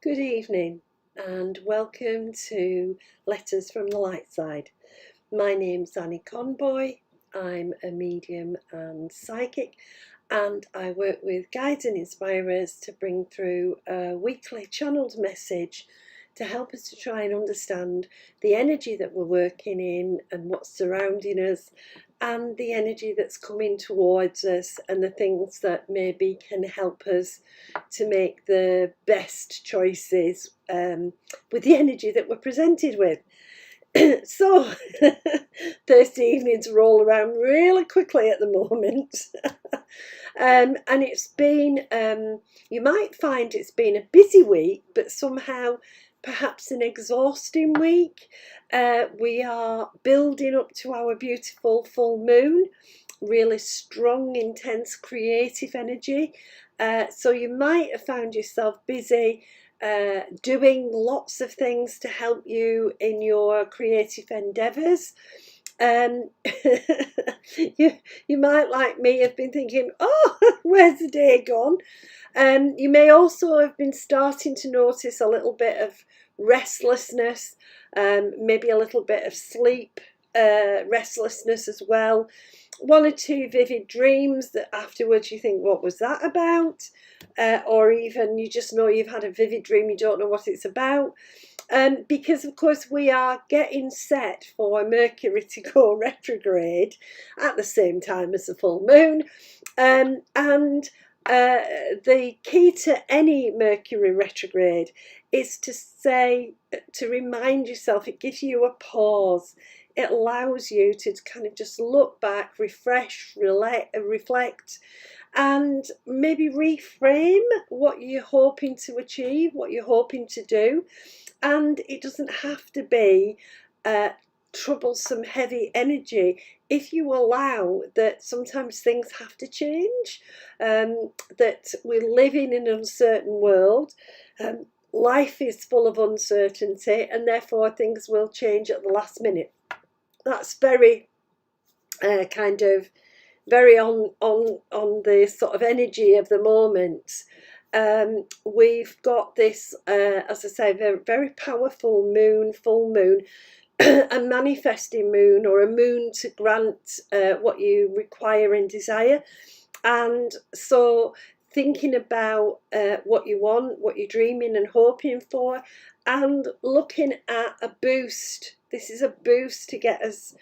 Good evening and welcome to Letters from the Light Side. My name's Annie Conboy. I'm a medium and psychic, and I work with guides and inspirers to bring through a weekly channeled message to help us to try and understand the energy that we're working in and what's surrounding us, and the energy that's coming towards us, and the things that maybe can help us to make the best choices with the energy that we're presented with. So, Thursday evenings roll around really quickly at the moment. And it's been, you might find it's been a busy week, but somehow perhaps an exhausting week. We are building up to our beautiful full moon, really strong, intense, creative energy. So you might have found yourself busy doing lots of things to help you in your creative endeavours. Um, you might, like me, have been thinking, oh, where's the day gone? You may also have been starting to notice a little bit of restlessness, maybe a little bit of sleep restlessness as well. One or two vivid dreams that afterwards you think, what was that about? Or even you just know you've had a vivid dream, you don't know what it's about. Because of course we are getting set for Mercury to go retrograde at the same time as the full moon. And the key to any Mercury retrograde is to remind yourself, it gives you a pause. It allows you to kind of just look back, refresh, reflect, and maybe reframe what you're hoping to achieve, what you're hoping to do. And it doesn't have to be troublesome, heavy energy if you allow that sometimes things have to change, that we're living in an uncertain world. Life is full of uncertainty, and therefore things will change at the last minute. That's very kind of very on the sort of energy of the moment. We've got this, as I say, very, very powerful moon, full moon, a manifesting moon, or a moon to grant what you require and desire. And so thinking about what you want, what you're dreaming and hoping for, and looking at a boost. This is a boost to get us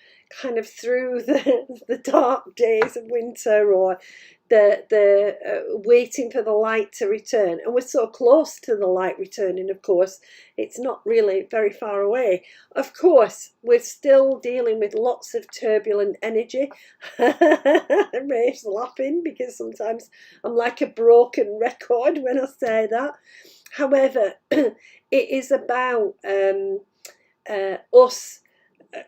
kind of through the dark days of winter, or the waiting for the light to return. And we're so close to the light returning, of course, it's not really very far away. Of course, we're still dealing with lots of turbulent energy. Ray's laughing because sometimes I'm like a broken record when I say that. However, it is about us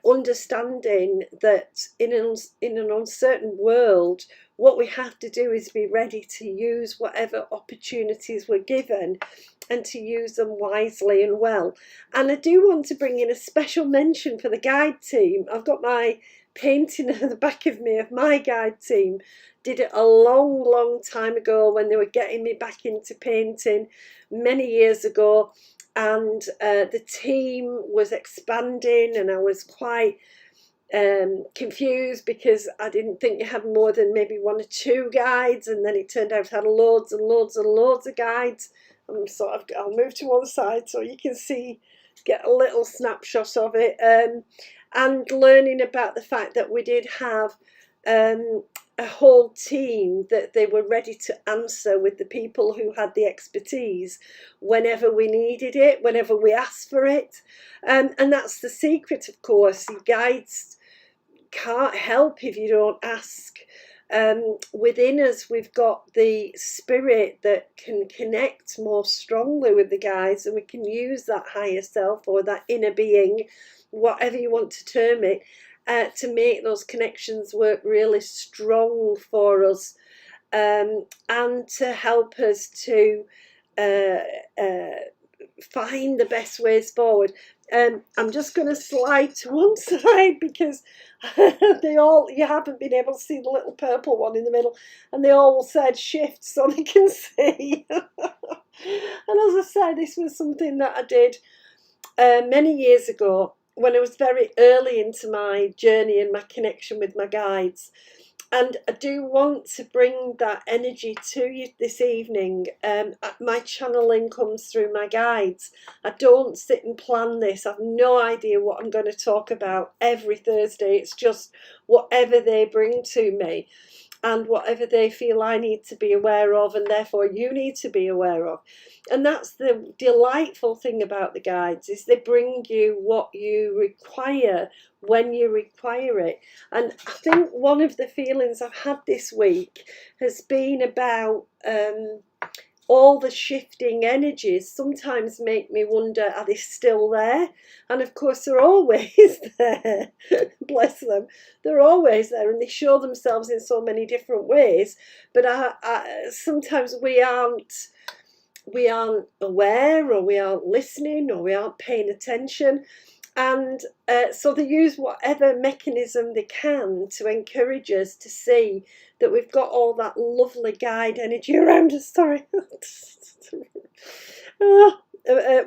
understanding that in an uncertain world, what we have to do is be ready to use whatever opportunities we're given, and to use them wisely and well. And I do want to bring in a special mention for the guide team. I've got my painting at the back of me of my guide team. Did it a long time ago when they were getting me back into painting many years ago. And the team was expanding, and I was quite confused because I didn't think you had more than maybe one or two guides, and then it turned out I had loads and loads and loads of guides. I'll move to one side so you can get a little snapshot of it, and learning about the fact that we did have a whole team that they were ready to answer with the people who had the expertise whenever we needed it, whenever we asked for it. And that's the secret, of course. Your guides can't help if you don't ask. Within us, we've got the spirit that can connect more strongly with the guides, and we can use that higher self or that inner being, whatever you want to term it, to make those connections work really strong for us, and to help us to find the best ways forward. I'm just going to slide to one side because you haven't been able to see the little purple one in the middle, and they all said shift so they can see. And as I say, this was something that I did many years ago when I was very early into my journey and my connection with my guides. And I do want to bring that energy to you this evening. My channeling comes through my guides. I don't sit and plan this. I've no idea what I'm going to talk about every Thursday. It's just whatever they bring to me and whatever they feel I need to be aware of, and therefore you need to be aware of. And that's the delightful thing about the guides, is they bring you what you require when you require it. And I think one of the feelings I've had this week has been about all the shifting energies sometimes make me wonder, are they still there? And of course they're always there. Bless them, they're always there, and they show themselves in so many different ways. But sometimes we aren't aware, or we aren't listening, or we aren't paying attention. And so they use whatever mechanism they can to encourage us to see that we've got all that lovely guide energy around us. Sorry.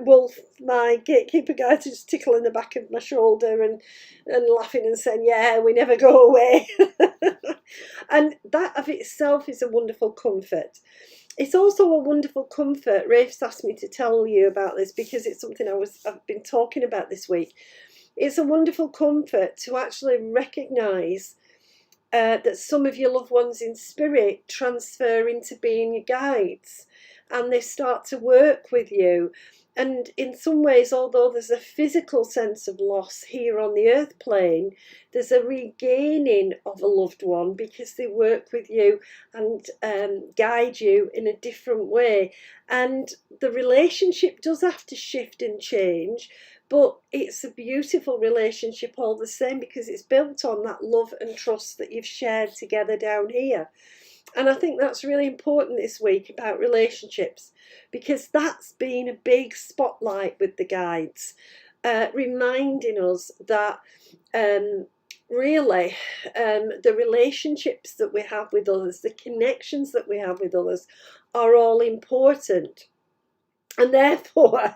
Wolf, my gatekeeper guide, just tickling the back of my shoulder and laughing and saying, yeah, we never go away. And that of itself is a wonderful comfort. It's also a wonderful comfort. Rafe's asked me to tell you about this because it's something I've been talking about this week. It's a wonderful comfort to actually recognise that some of your loved ones in spirit transfer into being your guides, and they start to work with you. And in some ways, although there's a physical sense of loss here on the earth plane, there's a regaining of a loved one because they work with you and guide you in a different way. And the relationship does have to shift and change, but it's a beautiful relationship all the same because it's built on that love and trust that you've shared together down here. And I think that's really important this week about relationships, because that's been a big spotlight with the guides, reminding us that really the relationships that we have with others, the connections that we have with others are all important. And therefore,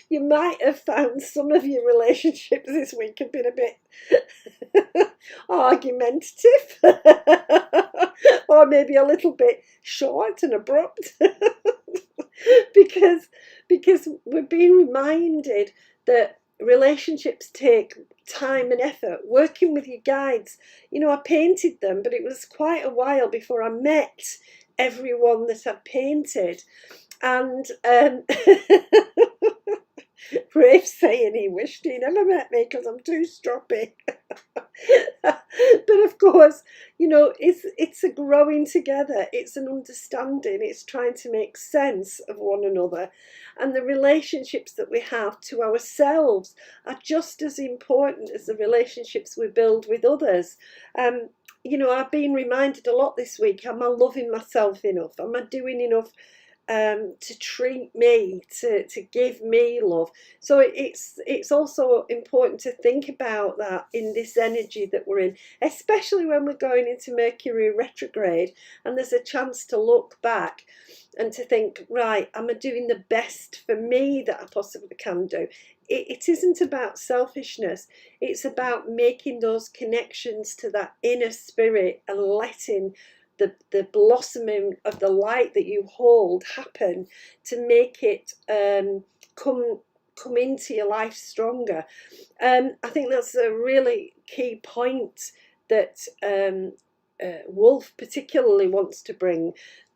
you might have found some of your relationships this week have been a bit argumentative or maybe a little bit short and abrupt because we're being reminded that relationships take time and effort. Working with your guides, I painted them, but it was quite a while before I met everyone that I'd painted. And Rafe's saying he wished he never met me because I'm too stroppy. But of course, it's a growing together, it's an understanding, it's trying to make sense of one another. And the relationships that we have to ourselves are just as important as the relationships we build with others. I've been reminded a lot this week, am I loving myself enough? Am I doing enough to treat me, to give me love? So it's also important to think about that in this energy that we're in, especially when we're going into Mercury retrograde and there's a chance to look back and to think, right, am I doing the best for me that I possibly can do? It isn't about selfishness, it's about making those connections to that inner spirit and letting the blossoming of the light that you hold happen to make it come into your life stronger. I think that's a really key point that Wolf particularly wants to bring,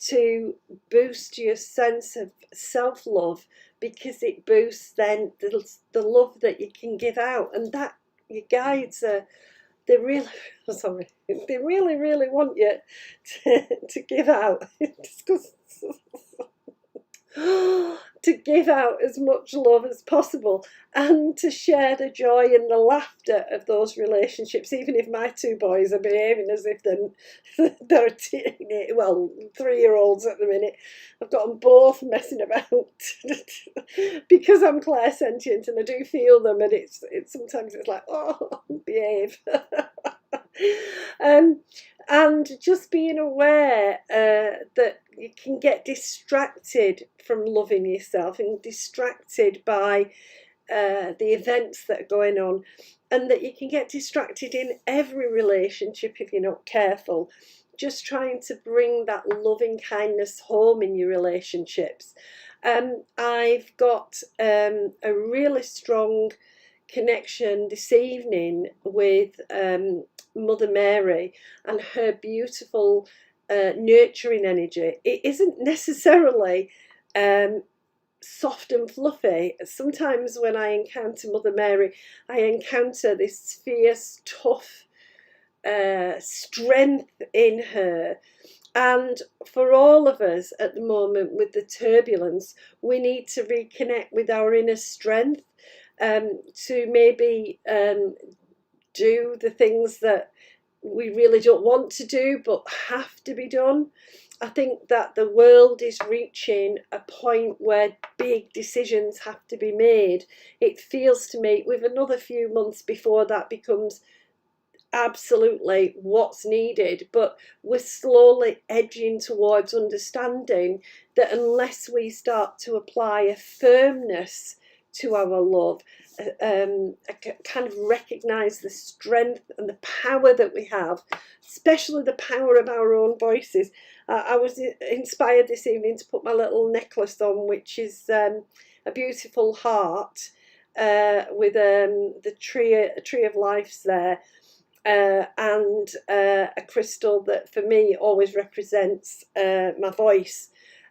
to boost your sense of self-love, because it boosts then the love that you can give out, and that your guides are. They really want you to give out. To give out as much love as possible and to share the joy and the laughter of those relationships, even if my two boys are behaving as if they're 3-year-olds at the minute. I've got them both messing about because I'm clairsentient and I do feel them, and sometimes it's like, oh, behave. And just being aware that you can get distracted from loving yourself and distracted by the events that are going on, and that you can get distracted in every relationship if you're not careful. Just trying to bring that loving kindness home in your relationships. I've got a really strong connection this evening with Mother Mary and her beautiful nurturing energy. It isn't necessarily soft and fluffy. Sometimes when I encounter Mother Mary, I encounter this fierce, tough strength in her. And for all of us at the moment with the turbulence, we need to reconnect with our inner strength, to maybe do the things that we really don't want to do but have to be done. I think that the world is reaching a point where big decisions have to be made. It feels to me with another few months before that becomes absolutely what's needed, but we're slowly edging towards understanding that unless we start to apply a firmness to our love, kind of recognize the strength and the power that we have, especially the power of our own voices. I was inspired this evening to put my little necklace on, which is a beautiful heart with the tree of life's there. And a crystal that for me always represents my voice,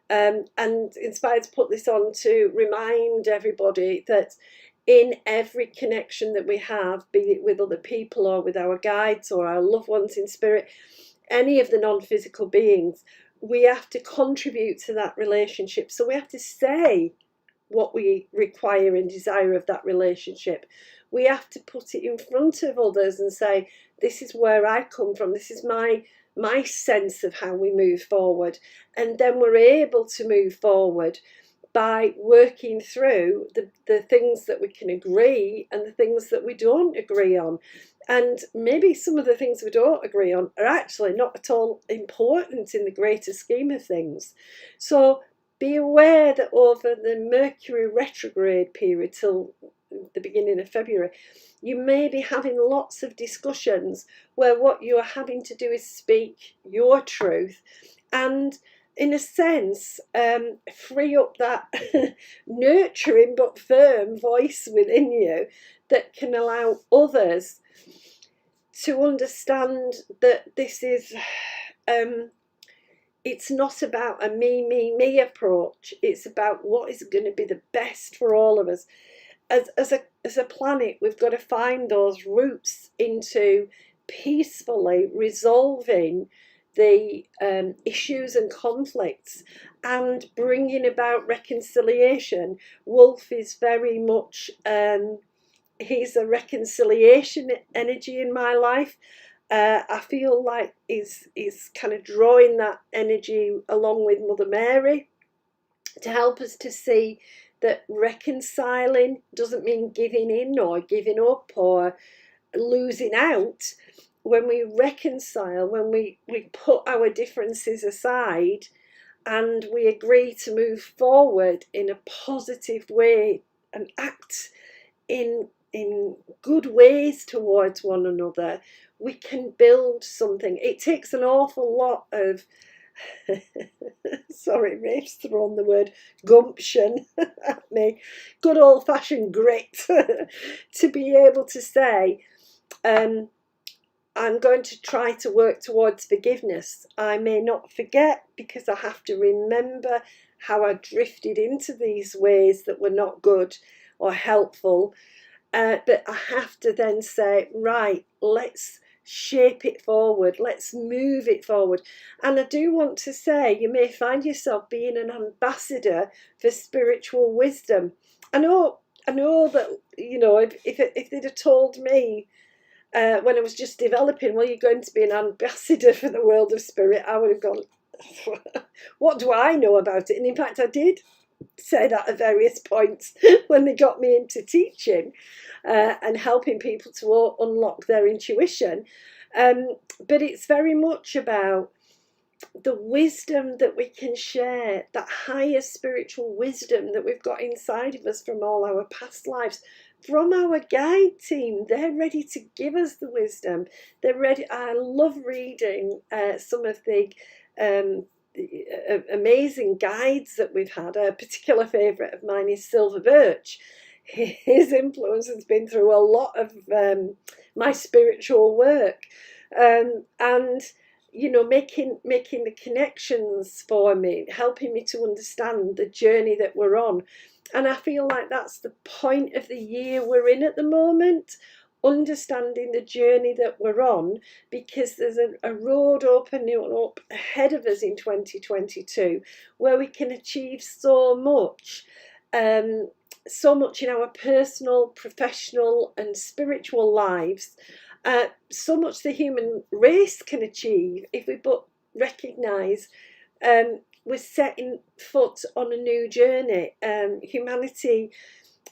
and inspired to put this on to remind everybody that in every connection that we have, be it with other people or with our guides or our loved ones in spirit, any of the non-physical beings, we have to contribute to that relationship. So we have to say what we require and desire of that relationship. We have to put it in front of others and say, this is where I come from, this is my sense of how we move forward. And then we're able to move forward by working through the things that we can agree and the things that we don't agree on. And maybe some of the things we don't agree on are actually not at all important in the greater scheme of things. So be aware that over the Mercury retrograde period till the beginning of February, you may be having lots of discussions where what you are having to do is speak your truth and, in a sense, free up that nurturing but firm voice within you that can allow others to understand that this is it's not about a me approach. It's about what is going to be the best for all of us. As a planet, we've got to find those roots into peacefully resolving the issues and conflicts and bringing about reconciliation. Wolf is very much, he's a reconciliation energy in my life. I feel like he's kind of drawing that energy along with Mother Mary to help us to see that reconciling doesn't mean giving in or giving up or losing out. When we reconcile, when we put our differences aside and we agree to move forward in a positive way and act in good ways towards one another, we can build something. It takes an awful lot of sorry, Rafe's thrown the word gumption at me. Good old-fashioned grit to be able to say, I'm going to try to work towards forgiveness. I may not forget because I have to remember how I drifted into these ways that were not good or helpful. But I have to then say, right, let's shape it forward, let's move it forward. And I do want to say, you may find yourself being an ambassador for spiritual wisdom. I know that, you know, if they'd have told me when I was just developing, well, you're going to be an ambassador for the world of spirit, I would have gone, what do I know about it? And in fact, I did say that at various points when they got me into teaching and helping people to unlock their intuition. But it's very much about the wisdom that we can share, that higher spiritual wisdom that we've got inside of us from all our past lives, from our guide team. They're ready to give us the wisdom. They're ready. I love reading some of the amazing guides that we've had. A particular favourite of mine is Silver Birch. His influence has been through a lot of my spiritual work, and making the connections for me, helping me to understand the journey that we're on. And I feel like that's the point of the year we're in at the moment, understanding the journey that we're on, because there's a road opening up ahead of us in 2022 where we can achieve so much. So much in our personal, professional and spiritual lives. So much the human race can achieve if we but recognise we're setting foot on a new journey. Humanity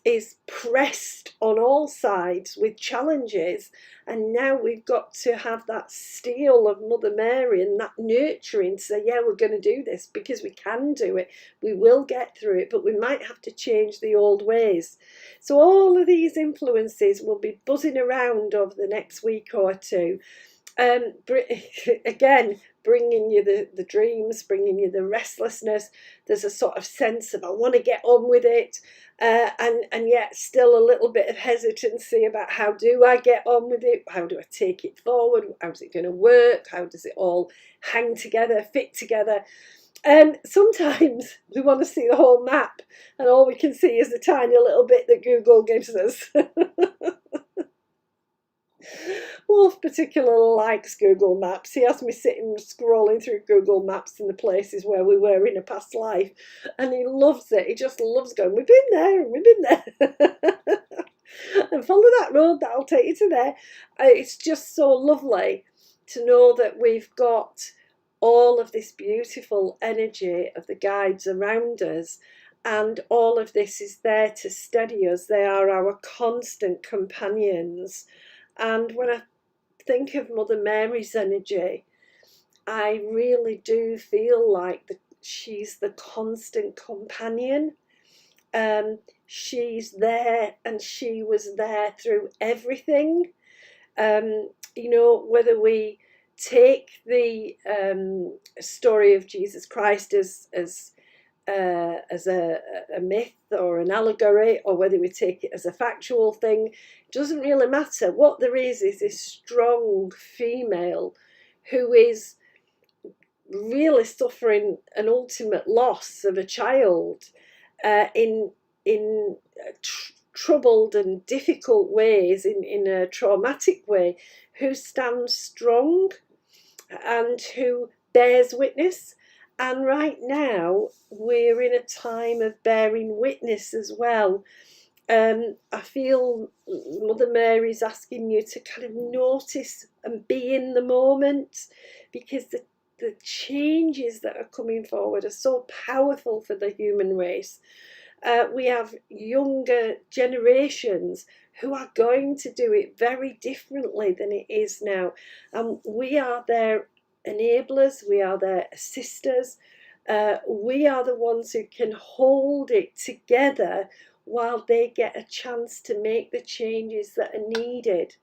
is pressed on all sides with challenges, and now we've got to have that steel of Mother Mary and that nurturing to say, yeah, we're going to do this because we can do it, we will get through it, but we might have to change the old ways. So all of these influences will be buzzing around over the next week or two. Again, bringing you the dreams, bringing you the restlessness. There's a sort of sense of I want to get on with it, and yet still a little bit of hesitancy about how do I get on with it, how do I take it forward, how's it going to work, how does it all hang together, fit together. And sometimes we want to see the whole map, and all we can see is the tiny little bit that Google gives us. Wolf particularly likes Google Maps. He has me sitting scrolling through Google Maps in the places where we were in a past life, and he loves it. He just loves going, we've been there and we've been there. And follow that road, that'll take you to there. It's just so lovely to know that we've got all of this beautiful energy of the guides around us, and all of this is there to steady us. They are our constant companions. And when I think of Mother Mary's energy, I really do feel like she's the constant companion. She's there, and she was there through everything. Whether we take the story of Jesus Christ as a myth or an allegory, or whether we take it as a factual thing, doesn't really matter. What there is this strong female who is really suffering an ultimate loss of a child in troubled and difficult ways, in a traumatic way, who stands strong and who bears witness. And right now we're in a time of bearing witness as well. I feel Mother Mary's asking you to kind of notice and be in the moment, because the changes that are coming forward are so powerful for the human race. We have younger generations who are going to do it very differently than it is now. And we are their enablers, we are their assisters, we are the ones who can hold it together while they get a chance to make the changes that are needed.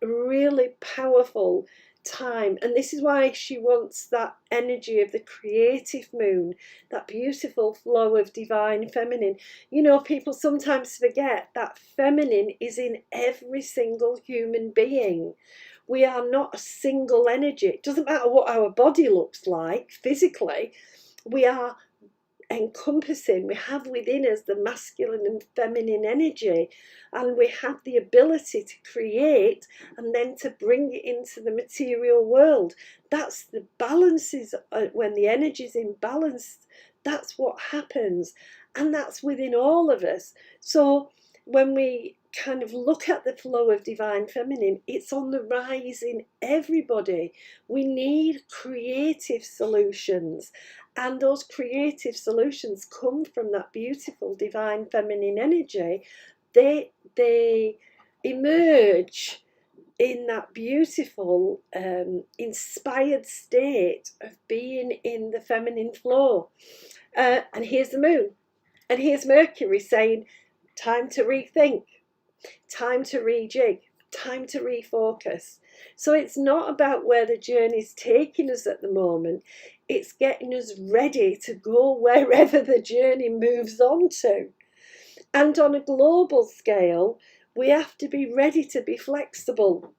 Really powerful time. And this is why she wants that energy of the creative moon, that beautiful flow of divine feminine. People sometimes forget that feminine is in every single human being. We are not a single energy. It doesn't matter what our body looks like physically. We are encompassing, we have within us the masculine and feminine energy, and we have the ability to create and then to bring it into the material world. That's the balances. When the energy is in balance, that's what happens, and that's within all of us. So when we kind of look at the flow of divine feminine, it's on the rise in everybody. We need creative solutions, and those creative solutions come from that beautiful divine feminine energy. They emerge in that beautiful, inspired state of being in the feminine flow. And here's the moon, and here's Mercury saying, time to rethink, time to rejig, time to refocus. So it's not about where the journey's taking us at the moment, it's getting us ready to go wherever the journey moves on to. And on a global scale, we have to be ready to be flexible.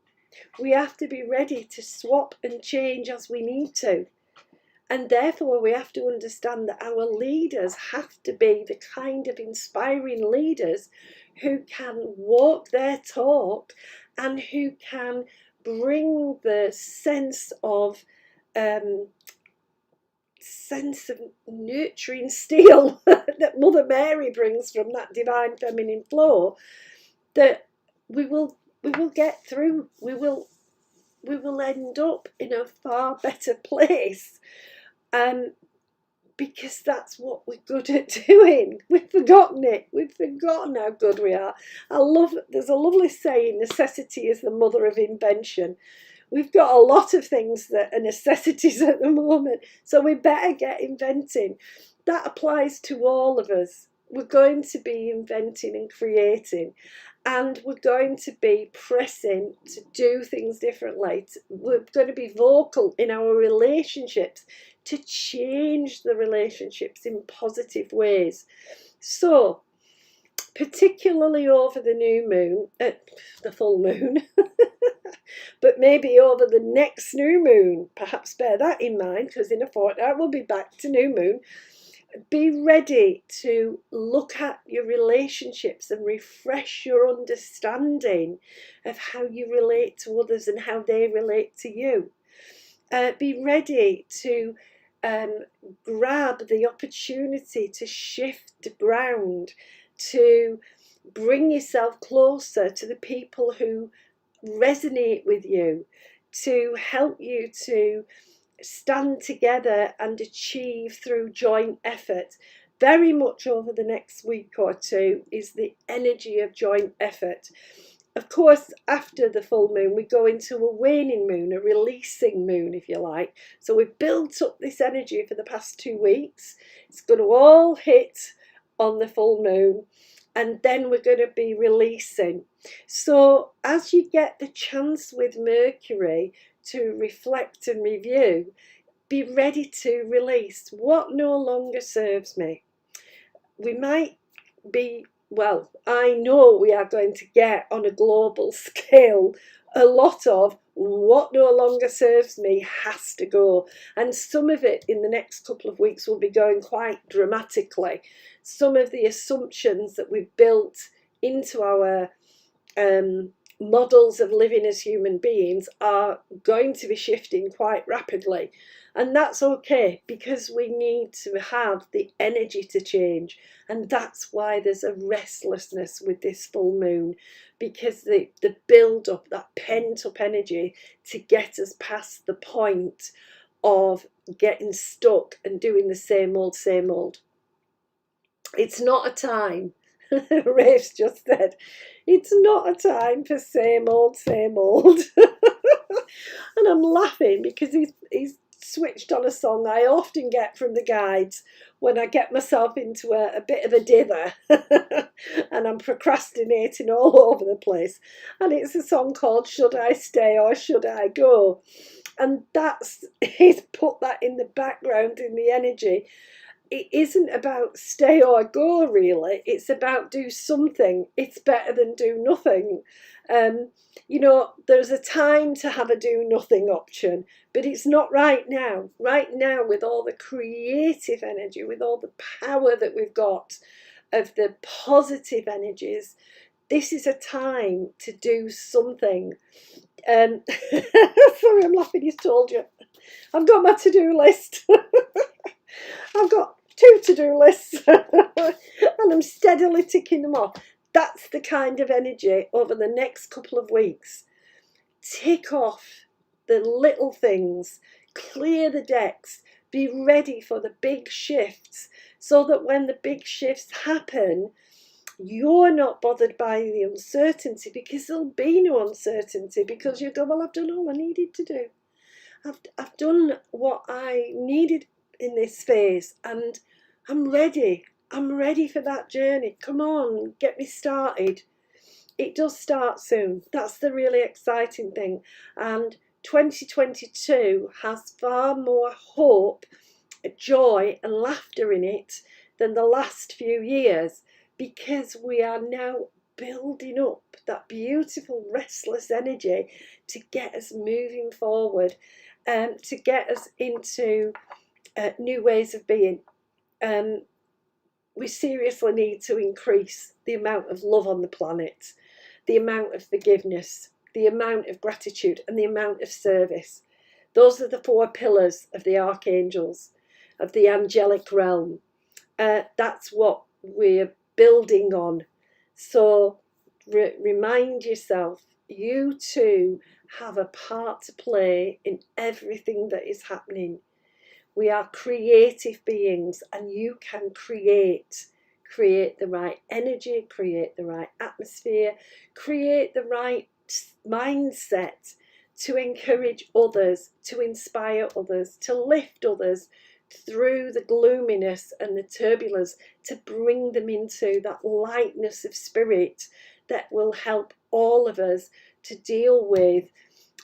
We have to be ready to swap and change as we need to. And therefore, we have to understand that our leaders have to be the kind of inspiring leaders who can walk their talk and who can bring the sense of nurturing steel that Mother Mary brings from that divine feminine flow, that we will get through. We will end up in a far better place, because that's what we're good at doing. We've forgotten it. We've forgotten how good we are. There's a lovely saying, necessity is the mother of invention. We've got a lot of things that are necessities at the moment, so we better get inventing. That applies to all of us. We're going to be inventing and creating, and we're going to be pressing to do things differently. We're going to be vocal in our relationships to change the relationships in positive ways. So, particularly over the new moon, the full moon, but maybe over the next new moon, perhaps bear that in mind, because in a fortnight we'll be back to new moon. Be ready to look at your relationships and refresh your understanding of how you relate to others and how they relate to you. Be ready to grab the opportunity to shift ground, to bring yourself closer to the people who resonate with you, to help you to stand together and achieve through joint effort. Very much over the next week or two is the energy of joint effort. Of course, after the full moon, we go into a waning moon, a releasing moon, if you like. So we've built up this energy for the past 2 weeks. It's going to all hit on the full moon, and then we're going to be releasing. So as you get the chance with Mercury to reflect and review, be ready to release what no longer serves me. We might be, well, I know we are going to get on a global scale a lot of what no longer serves me has to go. And some of it in the next couple of weeks will be going quite dramatically. Some of the assumptions that we've built into our models of living as human beings are going to be shifting quite rapidly. And that's okay, because we need to have the energy to change. And that's why there's a restlessness with this full moon, because the build up, that pent up energy to get us past the point of getting stuck and doing the same old, same old. It's not a time, Rafe's just said, it's not a time for same old, same old. And I'm laughing because he's switched on a song I often get from the guides when I get myself into a bit of a dither and I'm procrastinating all over the place. And it's a song called Should I Stay or Should I Go? And he's put that in the background in the energy. It isn't about stay or go, really. It's about do something. It's better than do nothing. There's a time to have a do nothing option, but it's not right now. Right now, with all the creative energy, with all the power that we've got of the positive energies, this is a time to do something. Sorry, I'm laughing, he's told you. I've got my to-do list. I've got 2 to-do lists and I'm steadily ticking them off. That's the kind of energy over the next couple of weeks. Tick off the little things, clear the decks, be ready for the big shifts, so that when the big shifts happen, You're not bothered by the uncertainty because there'll be no uncertainty, because you go, well, I've done all I needed to do. I've done what I needed in this phase, and I'm ready. I'm ready for that journey. Come on, get me started. It does start soon. That's the really exciting thing. And 2022 has far more hope, joy, and laughter in it than the last few years, because we are now building up that beautiful restless energy to get us moving forward, to get us into new ways of being. We seriously need to increase the amount of love on the planet, the amount of forgiveness, the amount of gratitude, and the amount of service. Those are the 4 pillars of the archangels, of the angelic realm. That's what we're building on. So remind yourself, you too have a part to play in everything that is happening. We are creative beings, and you can create the right energy, create the right atmosphere, create the right mindset to encourage others, to inspire others, to lift others through the gloominess and the turbulence, to bring them into that lightness of spirit that will help all of us to deal with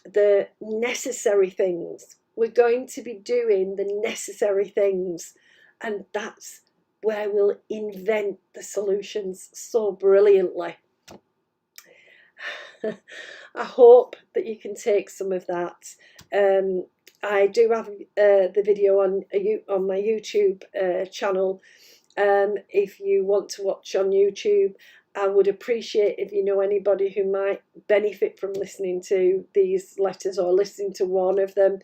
the necessary things. We're going to be doing the necessary things, and that's where we'll invent the solutions so brilliantly. I hope that you can take some of that. I do have the video on my YouTube channel. If you want to watch on YouTube, I would appreciate if you know anybody who might benefit from listening to these letters, or listening to one of them,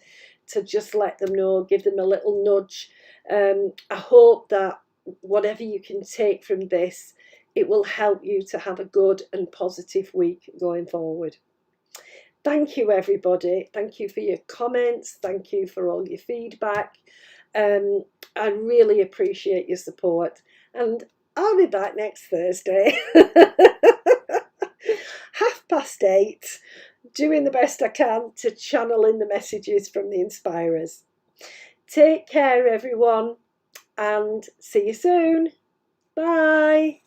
to just let them know, give them a little nudge. I hope that whatever you can take from this, it will help you to have a good and positive week going forward. Thank you, everybody. Thank you for your comments. Thank you for all your feedback. I really appreciate your support, and I'll be back next Thursday, 8:30, doing the best I can to channel in the messages from the inspirers. Take care, everyone, and see you soon. Bye.